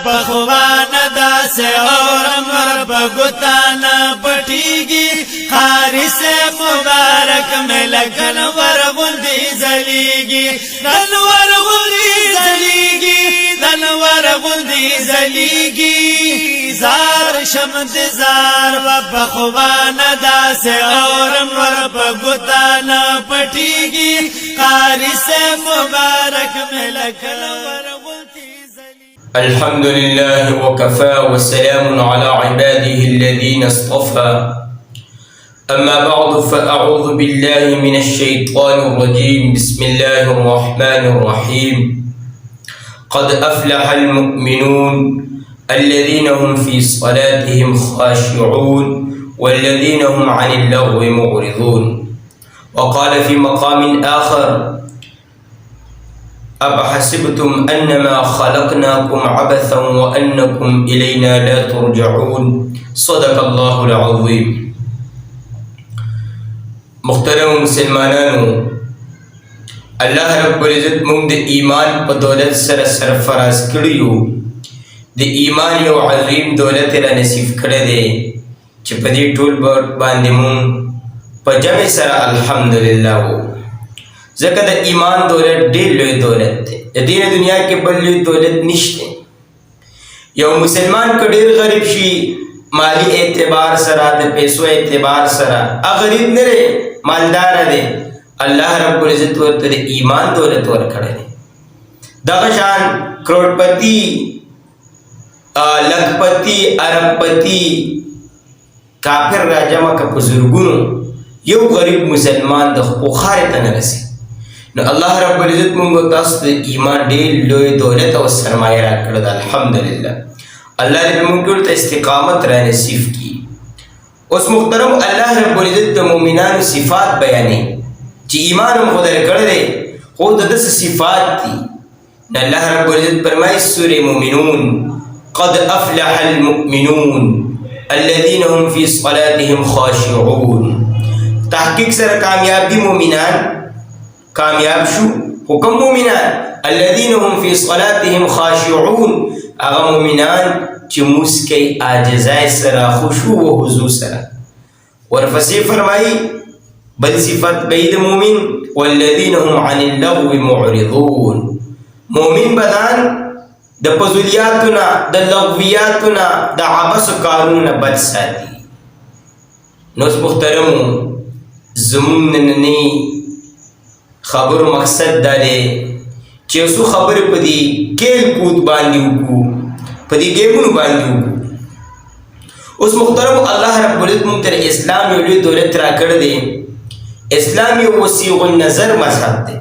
پخوان داسه اور مر بگتانا پٹیگی خاری سے مبارک میں لگن ورغندی زلیگی دنور غندی زلیگی دنور غندی زلیگی زار شمد زار و پخوان داسه اور مر بگتانا پٹیگی خاری سے مبارک میں لگن ورغندی الحمد لله وكفى وسلام على عباده الذين اصطفى أما بعد فأعوذ بالله من الشيطان الرجيم بسم الله الرحمن الرحيم قد أفلح المؤمنون الذين هم في صلاتهم خاشعون والذين هم عن اللغو معرضون وقال في مقام آخر أفحسبتم أنما خلقناكم عبثا وأنكم إلينا لا ترجعون صدق الله العظيم. محترم مسلمانانو، الله رب العزت موږ د ایمان په دولت سره سرفراز کړیو. د ایمان یو عظیم دولت را نصیب کړی دی چې په دې ټول باندې موږ په جمع سره الحمدلله وو. ځکه د ایمان دولت ډېر لوی دولت دی، د دې دنیا کې بل لوی دولت نشته. یو مسلمان که ډېر غریب شي مالی اعتبار سره د پیسو اعتبار سره هغه غریب نه دی، مالدار دی. الله رب العزت ورته د ایمان دولت ورکړی دی. دغه شان کروڑپتی، لکپتی، اربپتی کافر راجمع که په زرګونو، یو غریب مسلمان د خارې ته نه رسي. نو الله رب العزت موږ تاسو ته ایمان ډېر لوی دولت او سرمایه راکړې ده. الحمدلله الله دې موږ ټول ته استقامت را نصیب کړي. اوس محترم الله رب العزت د مؤمنانو صفات بیانوي چې ایمان هم خو درکړی دی خو د داسې صفات دي. نو الله رب العزت فرمایي سورې مؤمنون قد افلح المؤمنون الذين هم في صلاتهم خاشعون. تحقیق سره کامیاب دي مؤمنان، کامیاب شو. حکم مؤمنان الذين هم في صلاتهم خاشعون، هغه مؤمنان چې مسکی عاجزای سره خشوع او حضور سره. ورپسې فرمایي بل صفت بيد مؤمن والذين هم عن اللغو معرضون. مؤمن بدان د فضولیاتنا د لغویاتنا د عبث کارونه بد ساتي. نو محترمو زمون نننی خبر مقصد دا دی چې اوسو خبرې په دې کیل کود باندې وکړو، په دې ګیمونو باندې وکړو. اوس محترم الله رب العزت موږ ته اسلام یو لوی دولت راکړی دی. اسلام یو وسیع النظر مذهب دی.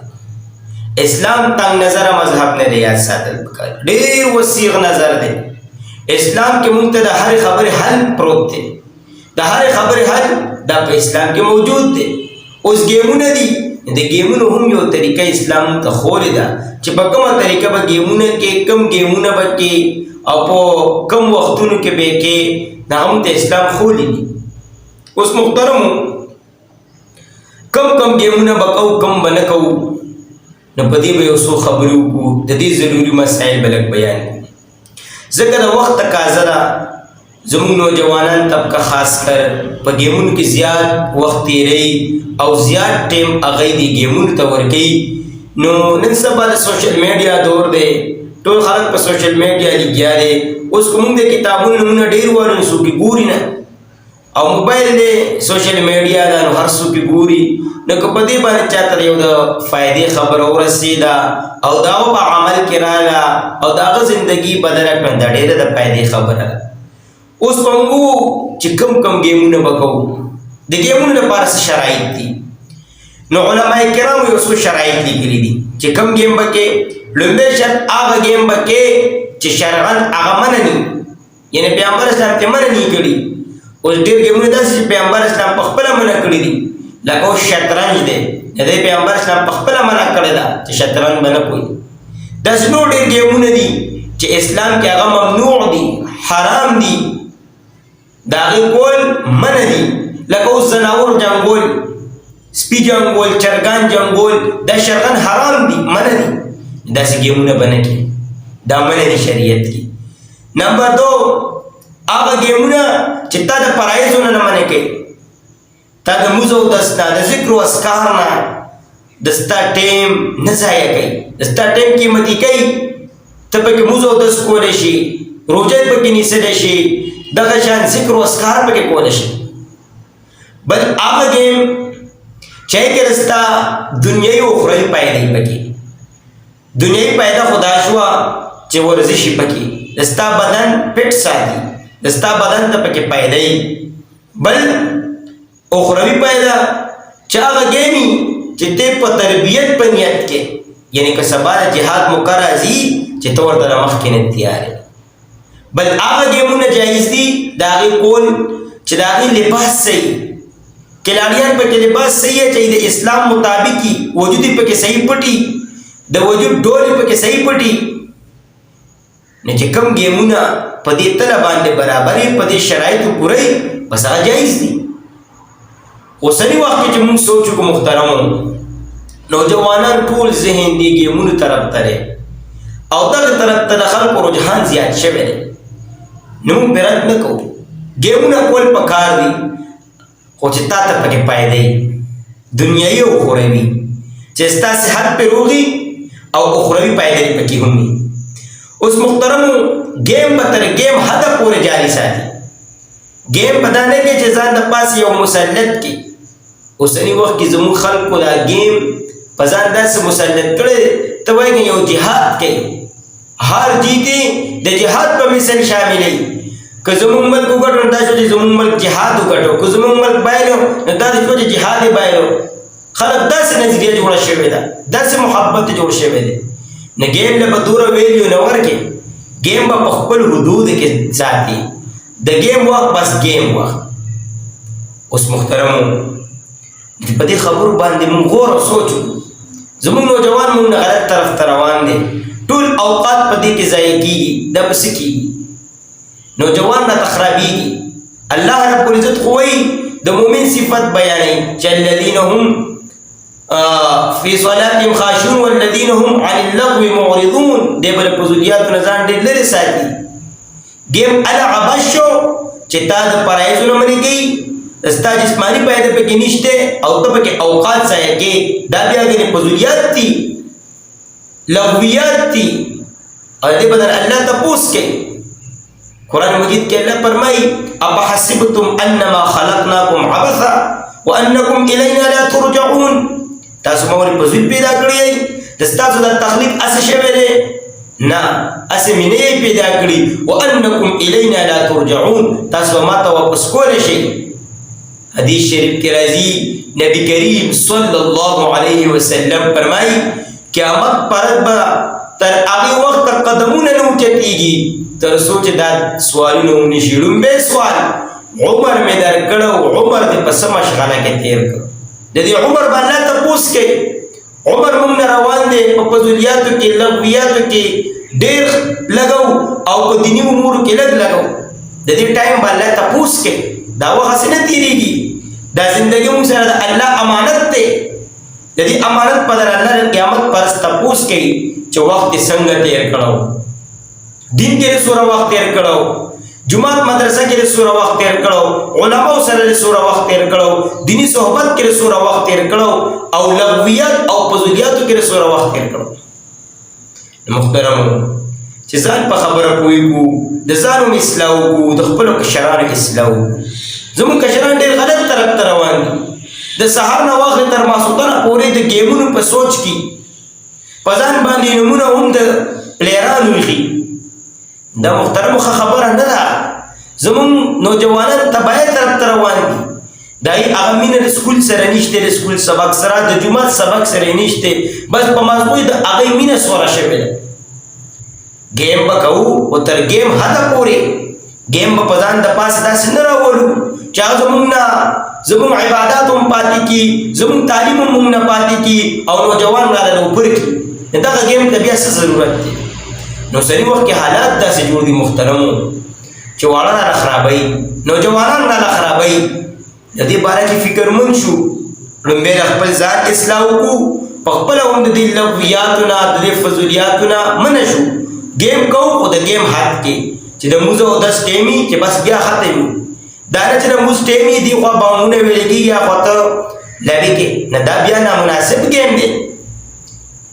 اسلام تنگ نظر مذهب نه دی، یاد ساتل پکار. ډېر وسیع نظر دی. اسلام کې موږ ته د هرې خبرې حل پروت دی. د هرې خبرې حل دا په اسلام کې موجود دی. اوس ګیمونه دي، د گیمونو هم یو طریقه اسلام ته خورې ده چې په کومه طریقه به گیمونه کې، کم گیمونه به کې او په کم وختونو کې به کې، دا هم ته اسلام خولی دي. اوس محترمو کم گیمونه به کوو، کم به نه کوو. نو په دې به یو څو خبرې وکړو، د دې ضروري مسایل به لږ بیان کړو. ځکه د وخت تقاضا ده. زموږ نوجوانان طبقه خاص کر په گیمونو کې زیات وخت تیروي او زیات ټیم هغه دې گیمونو ته ورکوي. نو نن سبا د سوشل میډیا دور دی، ټول خلک په سوشل میډیا لګیا دی. اوس که موږ د کتابونو نومونه ډېر وایو نو څوک یې ګوري نه، او موبایل دی، سوشل میډیا ده، نو هر څوک یې ګوري. نو که په دې باندې چاته یو د فایدې خبره ورسېده او دا په عمل کې راغله او د هغه زندګي بدله کړه، دا ډېره د فایدې خبره ده. اوس په موږ چې کم گیمونه به کوو، د گیمونو لپاره څه شرایط دي؟ نو علماء کرامو یو څو شرایط لیکلي دي چې کم گیم به کې. لومړی شرط هغه گیم به کې چې شرعاً هغه منع ني، یعنې پیغمبر اسلام ته منع ني کړي. اوس ډېر گیمونه داسې چې پیغمبر اسلام په خپله منع کړي دي، لکه اوس شطرنج دی، د دې پیغمبر اسلام په خپله منع کړې ده چې شطرنج به نه کوي. داسې نور ډېر گیمونه دي چې اسلام کې هغه ممنوع دي، حرام دي، د هغې کول منع دي. لکه اوس زناور جنګول، سپي جنګول، چرګان جنګول، دا شرعاً حرام دي، منع دي. داسې ګیمونه به نه کړي، دا منع دي شریعت کې. نمبر 2 هغه گیمونه چې تا د فرایضونو نه منې کوي، تا د لمونځ او اودس نه، د ذکر او اذکار نه د ستا ټیم نه ضایع کوي، د ستا ټیم قیمتي کوي. ته پکې لمونځ او اودس کولی شي، روژه پکې نیسلی شي، دغه شان ذکر او اذکار پکې کولی شي. بل هغه گیم چې کې د ستا دنیایي او اخروي فایدې پکې. دنیایي فایده خو دا شوه چې ورزشي پکې د ستا بدن فټ ساتي، د ستا بدن ته پکې فایده وي. بل اخروي فایده چې هغه گیمي چې ته په تربیت په نیت کې، یعنی که سبا د جهاد موقع راځي چې ته ورته مخکې نه تیار یې. بل هغه گیمونه جایز دي د هغې کول چې د هغې لباس صحیح، کلاړیان پکې لباس صحیح اچوي، د اسلام مطابق وي، وجود یې پکې صحیح پټي، د وجود ډول یې پکې صحیح پټي. نه چې کوم گیمونه په دې تله باندې برابر یې، په دې شرایطو پوره یي، بس هغه جایز دي. اوسني وخت کې چې موږ سوچ وکړو محترمو، نوجوانان ټول ذهن دې گیمونو طرف ته دی او دغه طرف ته د خلکو رجحان زیات شوی دی. نو موږ پرې رد نه کوو، گیمونه کول پکار دي، خو چې تا ته پکې فایده وي، دنیایي او اخروي، چې ستا صحت پرې روغي او اخروي فایدې پکې هم وي. اوس محترمو گیم به تر گیم حده پورې جاري ساتي. گیم په دا نه کې چې ځان د پاسه یو مسلط کې. اوسني وخت کې زموږ خلکو دا گیم په ځان داسې مسلط کړی دی، ته وایې یو جهاد کوي، هار جیتي د جهاد په مثل شاملوي. که زموږ ملک وګټو نو دا شو چې زموږ ملک جهاد وګټو، که زموږ ملک بایلو نو دا شو چې جهاد یې بایلو. خلک داسې نظریه جوړه شوې ده، داسې محبت جوړ شوی دی. نه گیم له به دوره ویلیو نه ورکې، گیم به په خپل حدود کې ساتي، د گیم وخت بس گیم وخت. اوس محترمو په دې خبرو باندې موږ غور او سوچ وکړو. زموږ نوجوان موږ نه غلط طرف ته روان دي، ټول اوقات په دې کې ضایع کېږي. دا به څه کېږي؟ نوجوان راته خرابېږي. الله رب العزت خو وایي د مؤمن صفت بیانوي چې الذین هم فی صلاتهم خاشعون والذین هم عن اللغو معرضون. دې بل فضولیاتو نه ځان ډېر لرې ساتي. گیم الا عباس شو چې تا د فرایضو نه منې کوي، ستا جسمانی فایده پکې نشته او ته پکې اوقات ضایع کوې. دا بیا ګنې فضولیات دي، لغویات دي، او دې بدل الله تپوس کوي. قرآن مجید کې الله فرمایي افحسبتم انما خلقناکم عبثا وانکم الینا لا ترجعون. تاسو مورې په زوی پیدا کړی یې، د ستاسو د تخلیق اسې شوی دی نه، اسې مې نه پیدا کړي. وانکم الینا لا ترجعون، تاسو به ما ته واپس کولی شئ. حدیث شریف کې راځي نبی کریم صلی الله علیه وسلم فرمایي قیامت پر به تر هغې وخته قدمونه نه اوچتېږي تر څو چې دا سوالونه ونشي. لومبی سوال عمر مې درکړه او عمر دې په څه مشغله کې تېر کړ. د دې عمر به الله تپوس کوي. عمر موږ نه روان دی په فضولیاتو کې، لغویاتو کې ډېر لګو او په دیني امورو کې لږ لګو. د دې ټایم به الله تپوس کوي. دا وخت هسې نه تېرېږي، دا زندګي موږ سره د الله امانت دی. د دې امانت په در الله د قیامت پرس تپوس کوي چې وخت یې څنګه تېر کړو، دین کې یې څومره وخت تېر کړو، جماعت مدرسه کې یې څومره وخت تېر کړو، علماو سره یې څومره وخت تېر کړو، دیني صحبت کې یې څومره وخت تېر کړو، او لغویات او فضولیاتو کې یې څومره وخت تېر کړو. محترمو چې ځان په خبره پوهېږو، د ځان هم اصلاح وکړو، د خپلو کشرانو اصلاح وکړو. زموږ کشران ډېر غلط طرف ته روان دي. د سهار نه واخلې تر ماسخوتنه پورې د گیمونو په سوچ کې په ځان باندې نومونه هم د پلیرانو ایښي. دا محترمو ښه خبره نه ده. زموږ نوجوانان تباهۍ طرف ته روان دي. د هغه مینه د سکول سره نشته، د سکول سبق سره، د جومات سبق سره نشته، بس په مازغوی د هغې مینه سوره شوې ده. گیم به کوو او تر گیم حده پورې گیم به په ځان د پاسه داسې نه راولو چې هغه زموږ عبادات هم پاتې کي، زموږ تعلیم هم موږ نه پاتې کي او نوجوان راله اوپر کړي. دغه گیم ته بیا څه ضرورت دی؟ نو اوسني وخت کې حالات داسې جوړ دي محترمو چې واړه راله خرابوي، نوجوانان راله خرابوي. د دې باره کې فکرمند شو، لومبی د خپل ځان اصلاح وکړو، په خپله هم د دې لغویاتو نه، د دې فضولیاتو نه منع شو. گیم کوو خو د گیم حد کې، چې د موز او داس ټیمی چې بس بیا ختم دا نه چې د موز ټیمی دی خو باونه ویل کېږي خو ته لبي کې نه دا بیا نامناسب گیم دی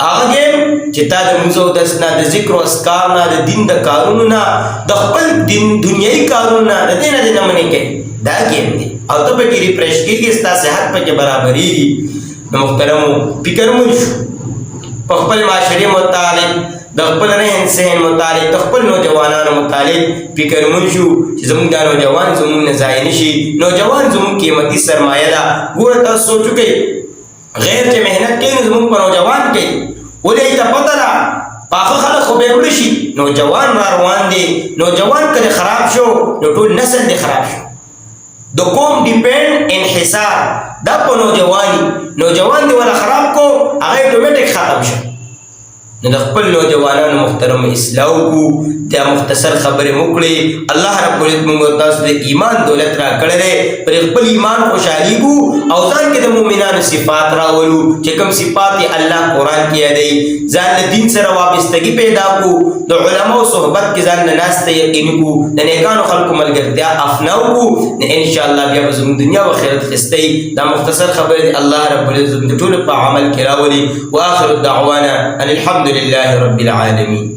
هغه گیم چې تا د موز او داس نه د ذکر او اذکار نه د دین د کارونو نه د خپل دین دنیوي کارونو نه د دې نه منې کوي دا گیم دی او ته پکې ریفریش کېږي ستا صحت پکې برابرېږي نو محترمو فکر مون شو په خپل معاشرې متعلق د خپل رهن سهن متعلق د خپل نوجوانانو متعلق فکر مون شو چې زموږ دا نوجوان زموږ نه ضایع نشي نوجوان زموږ قیمتي سرمایه ده ګوره تاسو سوچ وکړئ غیر چې محنت کوي نو زموږ په نوجوان کوي ولې ته پته ده پاخه خلک خو به وړي شي نوجوان را روان دي نوجوان کله خراب شو نو ټول نسل دې خراب شو د قوم ډیپند انحصار دا په نوجوان دی ولا خراب کو هغه اتوماتیک ختم شو نو د خپل نوجوانانو محترم اصلاح وکړو دا مختصر خبرې وکړې الله رب العزت موږ تاسو د ایمان دولت را کړی دی پر خپل ایمان خوشحالي کو او ځان کې د مؤمنانو صفات راولو چې کوم صفات یې الله قرآن کې یادوي ځان له دین سره وابستګي پیدا کو د علماو صحبت کې ځان نه ناسته یقین کو د نیکانو خلکو ملګرتیا افناو کو نه ان شاء الله بیا به زموږ دنیا او آخرت خستې دا مختصر خبرې دی الله رب العزت د ټولو په عمل کې راولي واخر الدعوانا ان الحمد لله رب العالمين